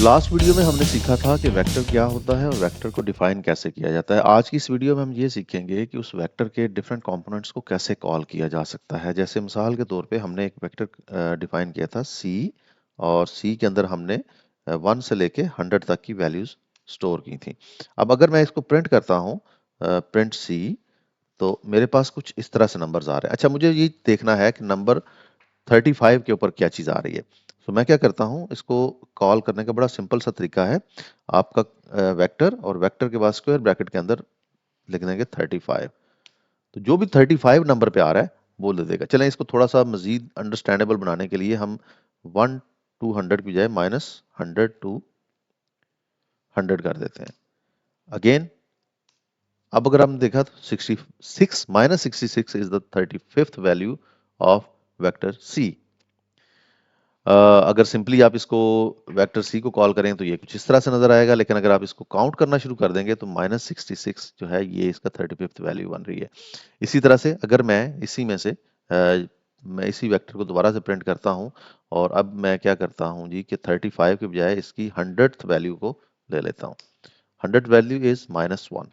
Last video में हमने सीखा था कि वेक्टर क्या होता है और वेक्टर को डिफाइन कैसे किया जाता है। आज की इस वीडियो में हम ये सीखेंगे कि उस वेक्टर के डिफरेंट कंपोनेंट्स को कैसे कॉल किया जा सकता है। जैसे मिसाल के तौर पे हमने एक वेक्टर डिफाइन किया था सी, और सी के अंदर हमने 1 से लेके 100 तक की वैल्यूज स्टोर की थी। अब अगर मैं इसको प्रिंट करता हूँ, प्रिंट सी, तो मेरे पास कुछ इस तरह से नंबर्स आ रहे हैं। अच्छा, मुझे ये देखना है कि नंबर 35 के ऊपर क्या चीज़ आ रही है। तो मैं क्या करता हूँ, इसको कॉल करने का बड़ा सिंपल सा तरीका है। आपका वेक्टर और वेक्टर के बाद स्क्वायर ब्रैकेट के अंदर लिख देंगे 35। तो जो भी 35 नंबर पे आ रहा है वो दे देगा। चलें, इसको थोड़ा सा मजीद अंडरस्टैंडेबल बनाने के लिए हम 1 टू 100 की बजाय -100 टू 100 कर देते हैं। अगेन, अब अगर हम देखा तो 66 -66 is the 35th value of vector C. अगर सिंपली आप इसको वेक्टर सी को कॉल करें तो ये कुछ इस तरह से नजर आएगा, लेकिन अगर आप इसको काउंट करना शुरू कर देंगे तो -66 जो है ये इसका 35th वैल्यू बन रही है। इसी तरह से अगर मैं इसी में से मैं इसी वेक्टर को दोबारा से प्रिंट करता हूं, और अब मैं क्या करता हूं जी कि 35 के बजाय इसकी 100th वैल्यू को ले लेता हूं। 100 वैल्यू इज -1।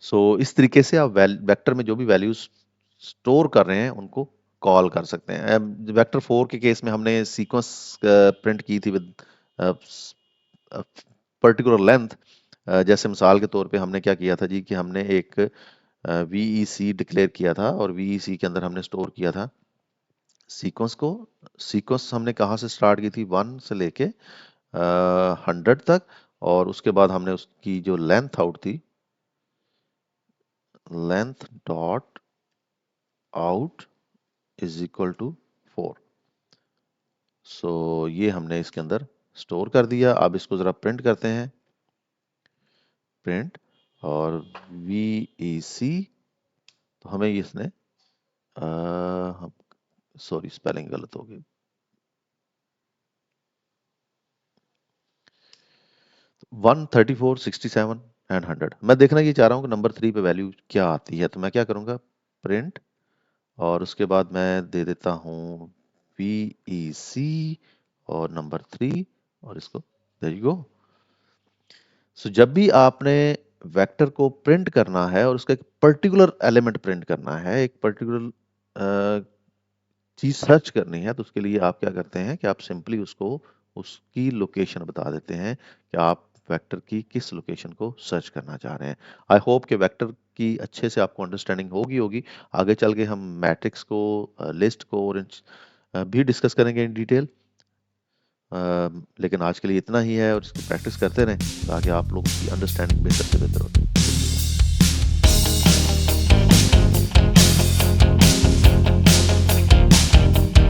सो इस तरीके से आप वेक्टर में जो भी वैल्यूज स्टोर कर रहे हैं उनको कॉल कर सकते हैं। वेक्टर 4 के केस में हमने सीक्वेंस प्रिंट की थी विद पर्टिकुलर लेंथ। जैसे मिसाल के तौर पे हमने क्या किया था जी कि हमने एक VEC डिक्लेयर किया था, और VEC के अंदर हमने स्टोर किया था सीक्वेंस को। सीक्वेंस हमने कहाँ से स्टार्ट की थी, 1 से लेके 100 तक, और उसके बाद हमने उसकी जो लेंथ आउट थी, length dot out is equal to 4। So ये हमने इसके अंदर स्टोर कर दिया। अब इसको जरा प्रिंट करते हैं, प्रिंट और VEC। तो हमें इसने सॉरी, स्पेलिंग गलत हो गई। 134, 67 एंड 100। मैं देखना ये चाह रहा हूँ कि नंबर 3 पे वैल्यू क्या आती है। तो मैं क्या करूँगा, प्रिंट, और उसके बाद मैं दे देता हूँ VEC और नंबर 3, और इसको देयर यू गो। सो जब भी आपने वेक्टर को प्रिंट करना है और उसका एक पर्टिकुलर एलिमेंट प्रिंट करना है, एक पर्टिकुलर चीज सर्च करनी है, तो उसके लिए आप क्या करते हैं कि आप सिंपली उसको उसकी लोकेशन बता देते हैं कि आप वेक्टर की किस लोकेशन को सर्च करना चाह रहे हैं। आई होप कि वेक्टर की अच्छे से आपको अंडरस्टैंडिंग होगी। आगे चल के हम मैट्रिक्स को, लिस्ट को और भी डिस्कस करेंगे इन डिटेल। लेकिन आज के लिए इतना ही है, और इसकी प्रैक्टिस करते रहें ताकि आप लोगों की अंडरस्टैंडिंग बेहतर से बेहतर हो।